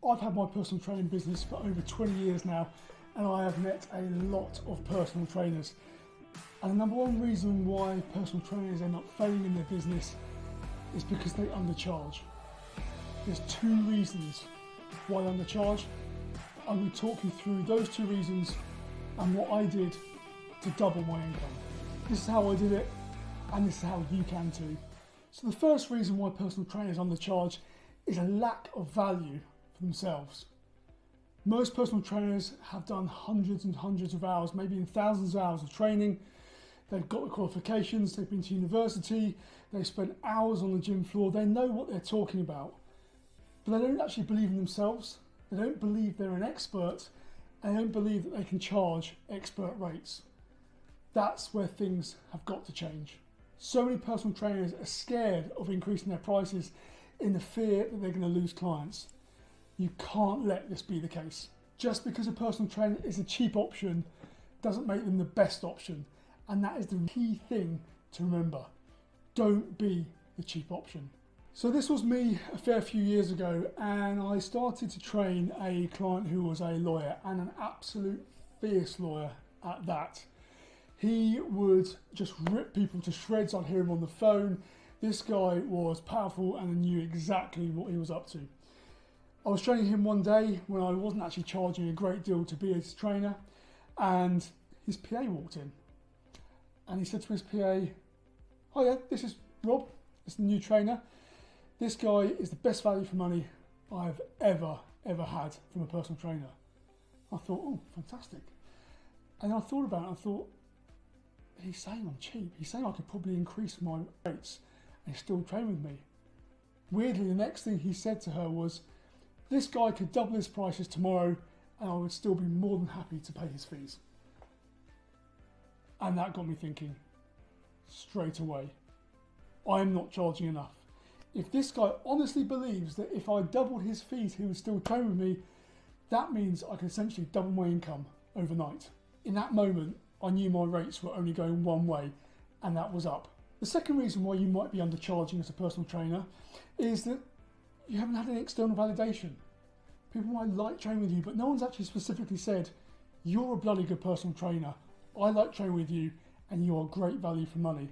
I've had my personal training business for over 20 years now, and I have met a lot of personal trainers. And the number one reason why personal trainers end up failing in their business is because they undercharge. There's two reasons why they undercharge. I'm going to talk you through those two reasons and what I did to double my income. This is how I did it, and this is how you can too. So the first reason why personal trainers undercharge is a lack of value for themselves. Most personal trainers have done hundreds and hundreds of hours, maybe in thousands of hours of training. They've got the qualifications, they've been to university, they've spent hours on the gym floor, they know what they're talking about. But they don't actually believe in themselves, they don't believe they're an expert, and they don't believe that they can charge expert rates. That's where things have got to change. So many personal trainers are scared of increasing their prices in the fear that they're going to lose clients. You can't let this be the case. Just because a personal trainer is a cheap option doesn't make them the best option. And that is the key thing to remember. Don't be the cheap option. So this was me a fair few years ago, and I started to train a client who was a lawyer, and an absolute fierce lawyer at that. He would just rip people to shreds. I'd hear him on the phone. This guy was powerful and knew exactly what he was up to. I was training him one day when I wasn't actually charging a great deal to be his trainer, and his PA walked in. And he said to his PA, "Oh yeah, this is Rob, it's the new trainer. This guy is the best value for money I've ever had from a personal trainer." I thought, oh, fantastic. And I thought about it, I thought, he's saying I'm cheap. He's saying I could probably increase my rates and still train with me. Weirdly, the next thing he said to her was, this guy could double his prices tomorrow and I would still be more than happy to pay his fees. And that got me thinking straight away, I'm not charging enough. If this guy honestly believes that if I doubled his fees, he would still train with me, that means I can essentially double my income overnight. In that moment, I knew my rates were only going one way, and that was up. The second reason why you might be undercharging as a personal trainer is that you haven't had any external validation. People might like training with you, but no one's actually specifically said, you're a bloody good personal trainer, I like training with you, and you are great value for money.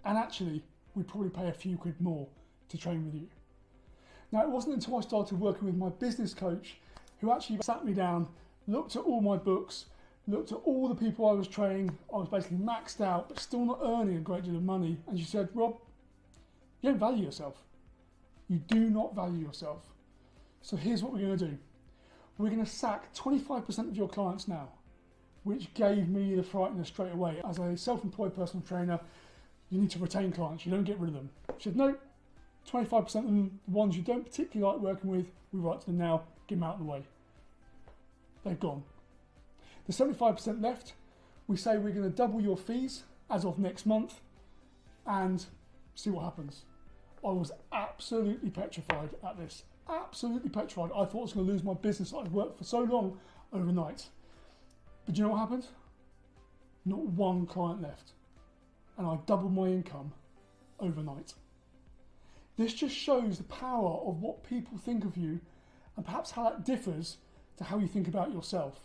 And actually, we'd probably pay a few quid more to train with you. Now, it wasn't until I started working with my business coach, who actually sat me down, looked at all my books, looked at all the people I was training. I was basically maxed out, but still not earning a great deal of money. And she said, Rob, you don't value yourself. You do not value yourself. So here's what we're going to do. We're going to sack 25% of your clients now, which gave me the frightener straight away. As a self-employed personal trainer, you need to retain clients. You don't get rid of them. She said, no, 25% of them, the ones you don't particularly like working with, we write to them now, get them out of the way. They've gone. The 75% left, we say we're going to double your fees as of next month and see what happens. I was absolutely petrified at this. Absolutely petrified. I thought I was going to lose my business that I'd worked for so long overnight. But do you know what happened? Not one client left. And I doubled my income overnight. This just shows the power of what people think of you and perhaps how that differs to how you think about yourself.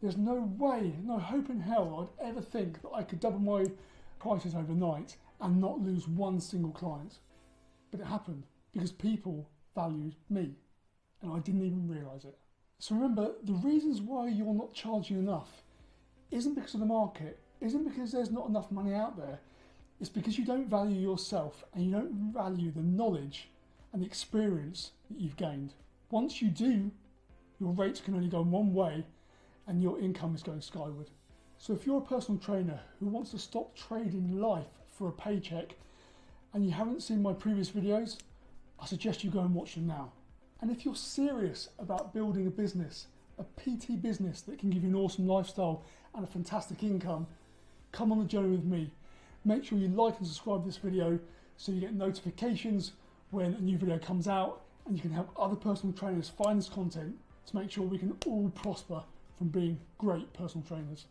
There's no way, no hope in hell I'd ever think that I could double my prices overnight and not lose one single client. But it happened because people valued me and I didn't even realise it. So remember, the reasons why you're not charging enough isn't because of the market, isn't because there's not enough money out there. It's because you don't value yourself and you don't value the knowledge and the experience that you've gained. Once you do, your rates can only go one way and your income is going skyward. So if you're a personal trainer who wants to stop trading life for a paycheck and you haven't seen my previous videos, I suggest you go and watch them now. And if you're serious about building a business, a PT business that can give you an awesome lifestyle and a fantastic income, come on the journey with me. Make sure you like and subscribe to this video so you get notifications when a new video comes out, and you can help other personal trainers find this content to make sure we can all prosper from being great personal trainers.